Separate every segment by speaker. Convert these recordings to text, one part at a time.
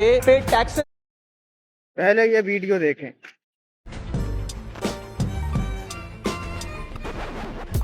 Speaker 1: पे टैक्स।
Speaker 2: पहले ये वीडियो देखें।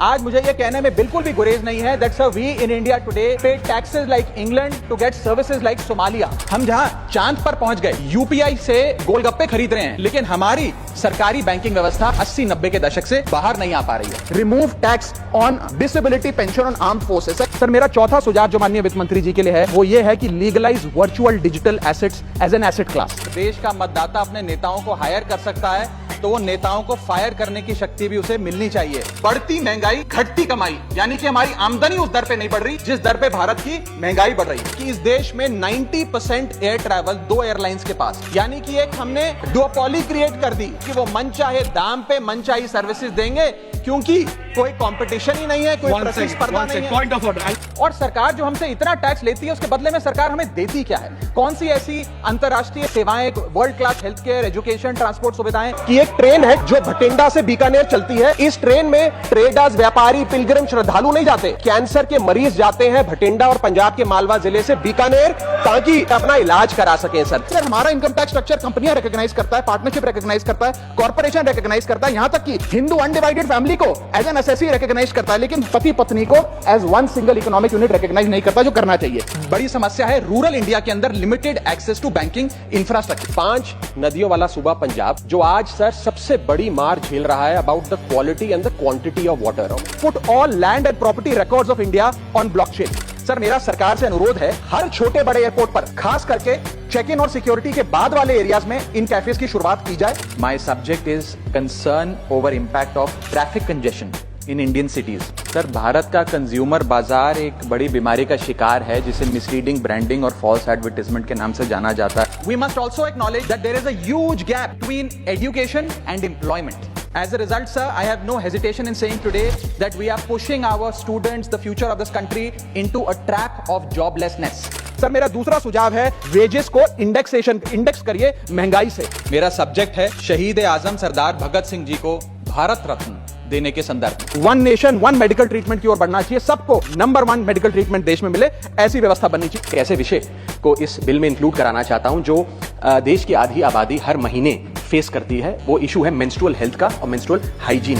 Speaker 1: आज मुझे ये कहने में बिल्कुल भी गुरेज नहीं है that sir we in India today pay taxes like England to get services like Somalia. हम जहां चांद पर पहुंच गए, यूपीआई से गोलगप्पे खरीद रहे हैं, लेकिन हमारी सरकारी बैंकिंग व्यवस्था 80-90 के दशक से बाहर नहीं आ पा रही है। Remove tax on disability pension on armed forces. Sir मेरा चौथा सुझाव जो माननीय वित्त मंत्री जी के लिए है वो ये है कि legalise virtual digital assets as an asset class. देश का मतदाता अपने नेताओं को हायर कर सकता है तो वो नेताओं को फायर करने की शक्ति भी उसे मिलनी चाहिए। बढ़ती महंगाई, घटती कमाई, यानी कि हमारी आमदनी उस दर पे नहीं बढ़ रही जिस दर पे भारत की महंगाई बढ़ रही है। कि इस देश में 90% एयर ट्रैवल 2 एयरलाइंस के पास, यानी कि एक हमने डुओपोली क्रिएट कर दी कि वो मनचाहे दाम पे मनचाही सर्विसेज देंगे क्योंकि कोई कंपटीशन ही नहीं है, कोई प्रतिस्पर्धा नहीं है। Point of order. और सरकार जो हमसे इतना टैक्स लेती है उसके बदले में सरकार हमें देती क्या है? कौन सी ऐसी अंतरराष्ट्रीय सेवाएं, world class health care, education, transport सुविधाएं की एक ट्रेन है जो भटिंडा से बीकानेर चलती है। इस ट्रेन में ट्रेडर्स, व्यापारी, पिलग्रिम, श्रद्धालु नहीं जाते। कैंसर के मरीज जाते हैं भटिंडा और पंजाब के मालवा जिले से बीकानेर ताकि अपना इलाज करा सकें। सर हमारा इनकम टैक्स स्ट्रक्चर कंपनियां रिकॉग्नाइज करता है, पार्टनरशिप रिकॉग्नाइज करता है, कॉर्पोरेशन रिकॉग्नाइज करता है, यहां तक कि हिंदू अनडिवाइडेड फैमिली को एज एन एसएससी रिकॉग्नाइज करता है, लेकिन पति पत्नी को as one single economic unit recognise नहीं करता, जो करना चाहिए। बड़ी समस्या है रूरल इंडिया के अंदर limited access to banking infrastructure. 5 नदियों वाला सूबा पंजाब जो आज सर सबसे बड़ी मार झेल रहा है about the quality and the quantity of water. Put all land and property records of India on blockchain. Sir मेरा सरकार से अनुरोध है हर छोटे बड़े एयरपोर्ट पर खास करके चेक इन और सिक्योरिटी के बाद वाले एरियाज में इन कैफेज की शुरुआत की जाए। My subject is concern over impact of traffic congestion in Indian cities. Sir Bharat का कंज्यूमर बाजार एक बड़ी बीमारी का शिकार है जिसे मिसलीडिंग ब्रांडिंग और फॉल्स एडवर्टाइजमेंट के नाम से जाना जाता है। We must also acknowledge that there is a huge gap between education and employment. As a result, sir, I have no hesitation in saying today that we are pushing our students, the future of this country, into a trap of joblessness. Sir मेरा दूसरा सुझाव है wages को index करिए महंगाई से। मेरा subject है शहीद आजम सरदार भगत सिंह जी को भारत रत्न देने के संदर्भ। One nation one medical treatment की ओर बढ़ना चाहिए, सबको नंबर 1 मेडिकल ट्रीटमेंट देश में मिले, ऐसी व्यवस्था बननी चाहिए।
Speaker 3: ऐसे विषय को इस बिल में इंक्लूड कराना चाहता हूं जो देश की आधी आबादी हर महीने फेस करती है। वो इशू है मेंस्ट्रुअल हेल्थ का और मेंस्ट्रुअल हाइजीन।